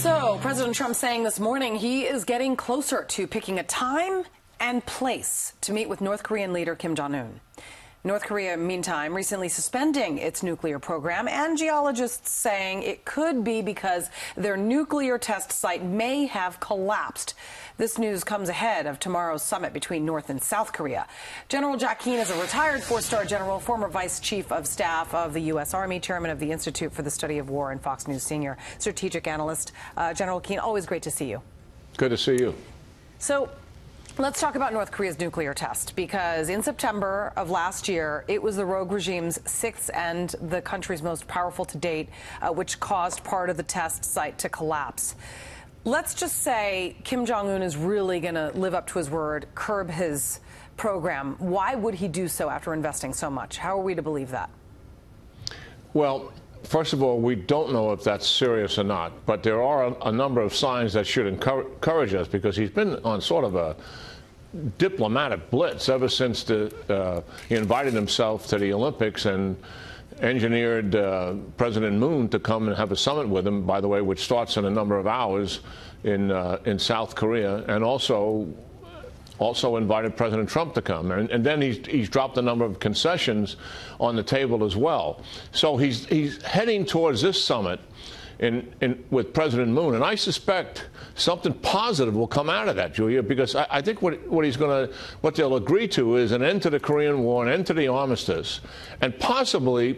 So, President Trump saying this morning he is getting closer to picking a time and place to meet with North Korean leader Kim Jong Un. North Korea, meantime, recently suspending its nuclear program, and geologists saying it could be because their nuclear test site may have collapsed. This news comes ahead of tomorrow's summit between North and South Korea. General Jack Keane is a retired four-star general, former vice chief of staff of the U.S. Army, chairman of the Institute for the Study of War, and Fox News senior strategic analyst. General Keane, always great to see you. Good to see you. So, let's talk about North Korea's nuclear test, because in September of last year, it was the rogue regime's sixth and the country's most powerful to date, which caused part of the test site to collapse. Let's just say Kim Jong Un is really going to live up to his word, curb his program. Why would he do so after investing so much? How are we to believe that? Well, first of all, we don't know if that's serious or not, but there are a number of signs that should encourage us, because he's been on sort of a diplomatic blitz ever since he invited himself to the Olympics and engineered President Moon to come and have a summit with him, by the way, which starts in a number of hours in South Korea, and also invited President Trump to come. And then he's dropped a number of concessions on the table as well. So he's heading towards this summit with President Moon, and I suspect something positive will come out of that, Julia, because I think what they'll agree to is an end to the Korean War, an end to the armistice, and possibly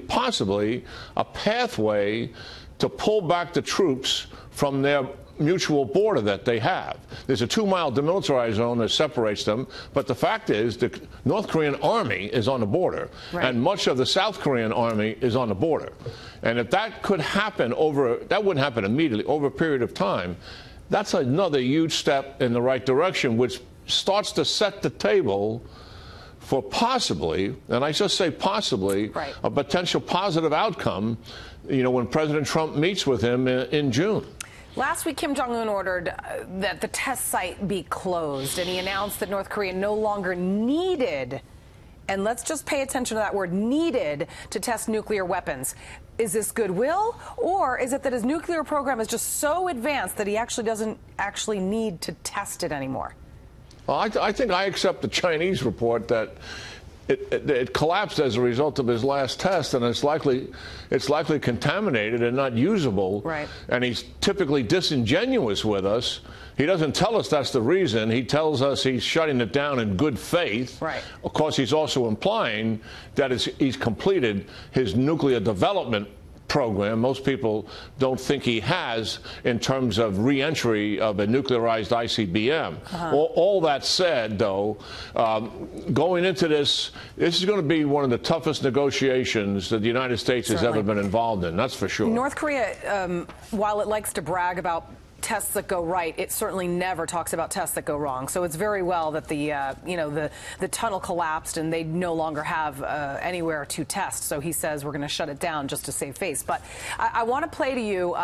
a pathway to pull back the troops from their mutual border that they have. There's a 2-mile demilitarized zone that separates them, but the fact is the North Korean army is on the border, right, and much of the South Korean army is on the border. And if that could happen that wouldn't happen immediately, over a period of time, that's another huge step in the right direction, which starts to set the table for possibly, and I just say possibly, right, a potential positive outcome, when President Trump meets with him in June. Last week, Kim Jong Un ordered that the test site be closed, and he announced that North Korea no longer needed, and let's just pay attention to that word, needed, to test nuclear weapons. Is this goodwill, or is it that his nuclear program is just so advanced that he doesn't need to test it anymore? Well, I think I accept the Chinese report that it collapsed as a result of his last test, and it's likely contaminated and not usable. Right. And he's typically disingenuous with us. He doesn't tell us that's the reason. He tells us he's shutting it down in good faith. Right. Of course, he's also implying that he's completed his nuclear development program. Most people don't think he has, in terms of re-entry of a nuclearized ICBM. All that said, though, going into this is going to be one of the toughest negotiations that the United States has ever been involved in. That's for sure. North Korea, while it likes to brag about tests that go right, it certainly never talks about tests that go wrong. So it's very well that the tunnel collapsed and they no longer have anywhere to test. So he says we're going to shut it down just to save face. But I want to play to you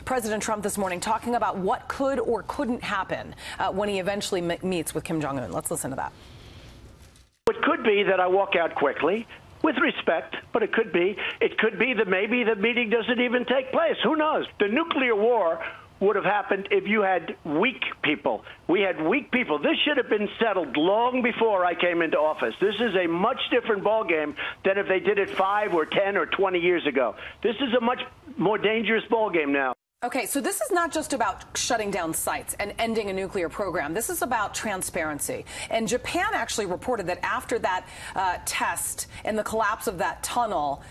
President Trump this morning talking about what could or couldn't happen when he eventually meets with Kim Jong Un. Let's listen to that. It could be that I walk out quickly, with respect, but it could be that maybe the meeting doesn't even take place. Who knows? The nuclear war would have happened if you had weak people. We had weak people. This should have been settled long before I came into office. This is a much different ballgame than if they did it 5 or 10 or 20 years ago. This is a much more dangerous ballgame now. Okay, so this is not just about shutting down sites and ending a nuclear program. This is about transparency. And Japan actually reported that after that test and the collapse of that tunnel,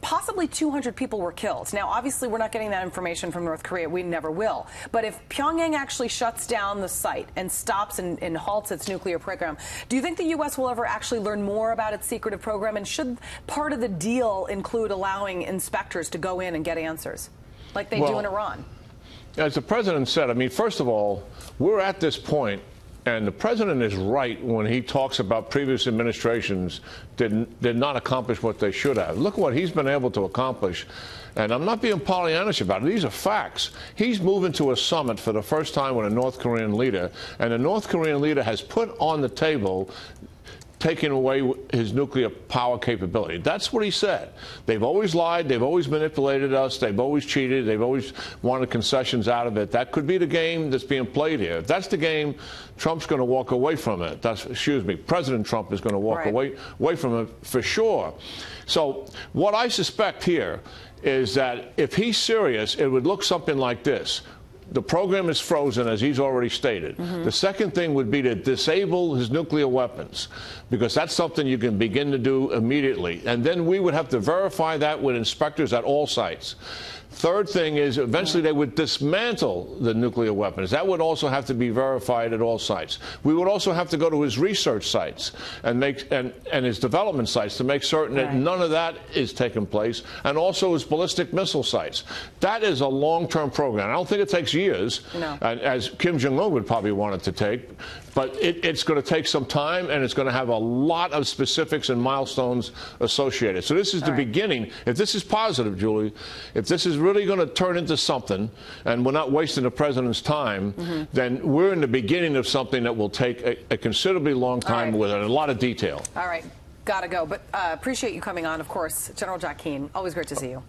possibly 200 people were killed. Now, obviously, we're not getting that information from North Korea. We never will. But if Pyongyang actually shuts down the site and stops and halts its nuclear program, do you think the U.S. will ever actually learn more about its secretive program? And should part of the deal include allowing inspectors to go in and get answers, like they do in Iran? As the president said, I mean, first of all, we're at this point, and the president is right when he talks about previous administrations did not accomplish what they should have. Look what he's been able to accomplish. And I'm not being Pollyannish about it. These are facts. He's moving to a summit for the first time with a North Korean leader, and the North Korean leader has put on the table taking away his nuclear power capability. That's what he said. They've always lied. They've always manipulated us. They've always cheated. They've always wanted concessions out of it. That could be the game that's being played here. If that's the game, Trump's going to walk away from it. President Trump is going to walk away from it for sure. So what I suspect here is that if he's serious, it would look something like this. The program is frozen, as he's already stated. The second thing would be to disable his nuclear weapons, because that's something you can begin to do immediately. And then we would have to verify that with inspectors at all sites. Third thing is eventually they would dismantle the nuclear weapons. That would also have to be verified at all sites. We would also have to go to his research sites and his development sites to make certain that none of that is taking place, and also his ballistic missile sites. That is a long-term program. I don't think it takes years, as Kim Jong Un would probably want it to take, but it's going to take some time, and it's going to have a lot of specifics and milestones associated. So this is the beginning. If this is positive, Julie, if this is really going to turn into something, and we're not wasting the president's time, then we're in the beginning of something that will take a considerably long time with a lot of detail. All right. Gotta go. But appreciate you coming on, of course. General Jack Keane, always great to see you.